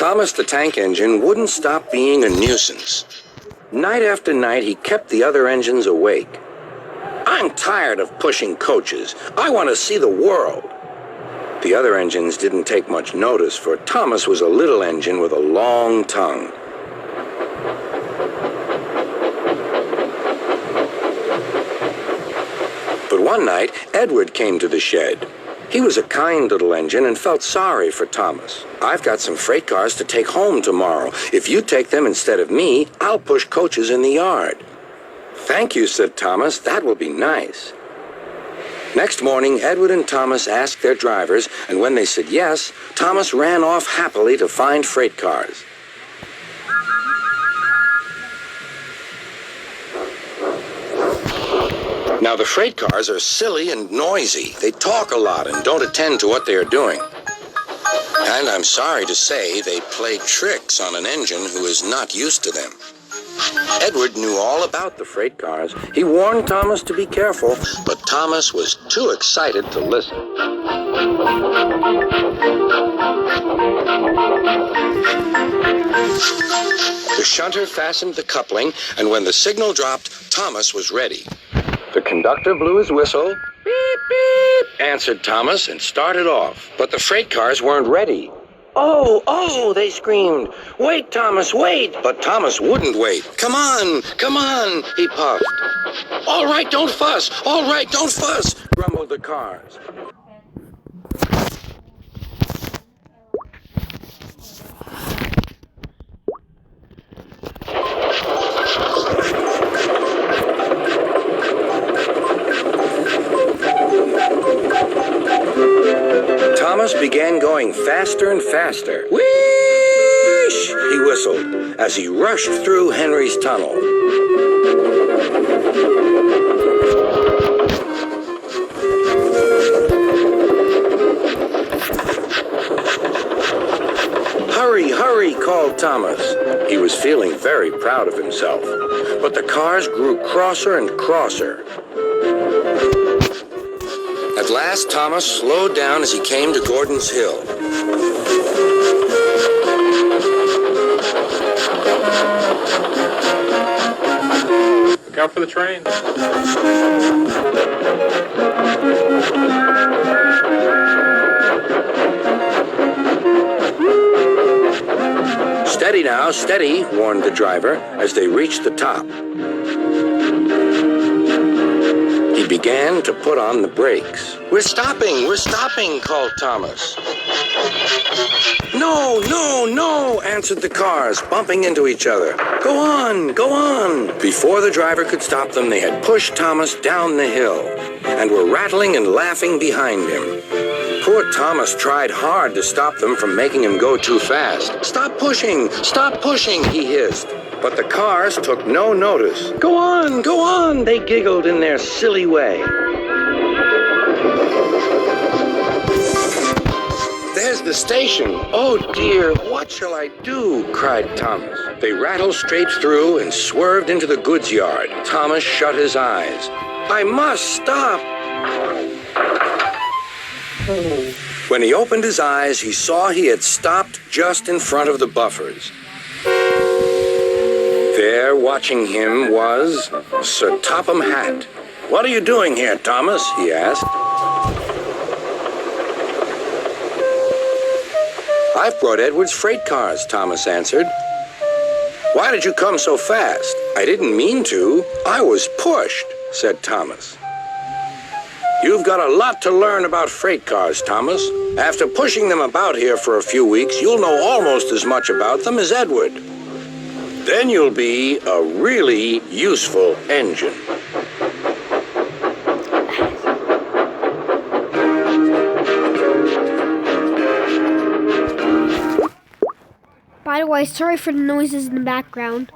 Thomas the Tank Engine wouldn't stop being a nuisance. Night after night, he kept the other engines awake. "I'm tired of pushing coaches. I want to see the world." The other engines didn't take much notice, for Thomas was a little engine with a long tongue. But one night, Edward came to the shed. He was a kind little engine and felt sorry for Thomas. "I've got some freight cars to take home tomorrow. If you take them instead of me, I'll push coaches in the yard." "Thank you," said Thomas. "That will be nice." Next morning, Edward and Thomas asked their drivers, and when they said yes, Thomas ran off happily to find freight cars. Now, the freight cars are silly and noisy. They talk a lot and don't attend to what they are doing. And I'm sorry to say they play tricks on an engine who is not used to them. Edward knew all about the freight cars. He warned Thomas to be careful, but Thomas was too excited to listen. The shunter fastened the coupling, and when the signal dropped, Thomas was ready. The conductor blew his whistle. "Beep, beep," answered Thomas and started off. But the freight cars weren't ready. Oh, they screamed. "Wait, Thomas, wait." But Thomas wouldn't wait. Come on, he puffed. All right, don't fuss, grumbled the cars. Thomas began going faster and faster. "Whoosh!" he whistled as he rushed through Henry's tunnel. Hurry, called Thomas. He was feeling very proud of himself. But the cars grew crosser and crosser. At last, Thomas slowed down as he came to Gordon's Hill. Look out for the train. "Steady now, steady," warned the driver as they reached the top. He began to put on the brakes. We're stopping, called Thomas. No, answered the cars, bumping into each other. Go on. Before the driver could stop them, they had pushed Thomas down the hill and were rattling and laughing behind him. Poor Thomas tried hard to stop them from making him go too fast. Stop pushing, he hissed. But the cars took no notice. Go on, they giggled in their silly way. There's the station. "Oh dear, what shall I do?" cried Thomas. They rattled straight through and swerved into the goods yard. Thomas shut his eyes. "I must stop." When he opened his eyes, he saw he had stopped just in front of the buffers. There, watching him, was Sir Topham Hatt. "What are you doing here, Thomas?" he asked. "I've brought Edward's freight cars," Thomas answered. "Why did you come so fast?" "I didn't mean to. I was pushed," said Thomas. "You've got a lot to learn about freight cars, Thomas. After pushing them about here for a few weeks, you'll know almost as much about them as Edward. Then you'll be a really useful engine." By the way, sorry for the noises in the background.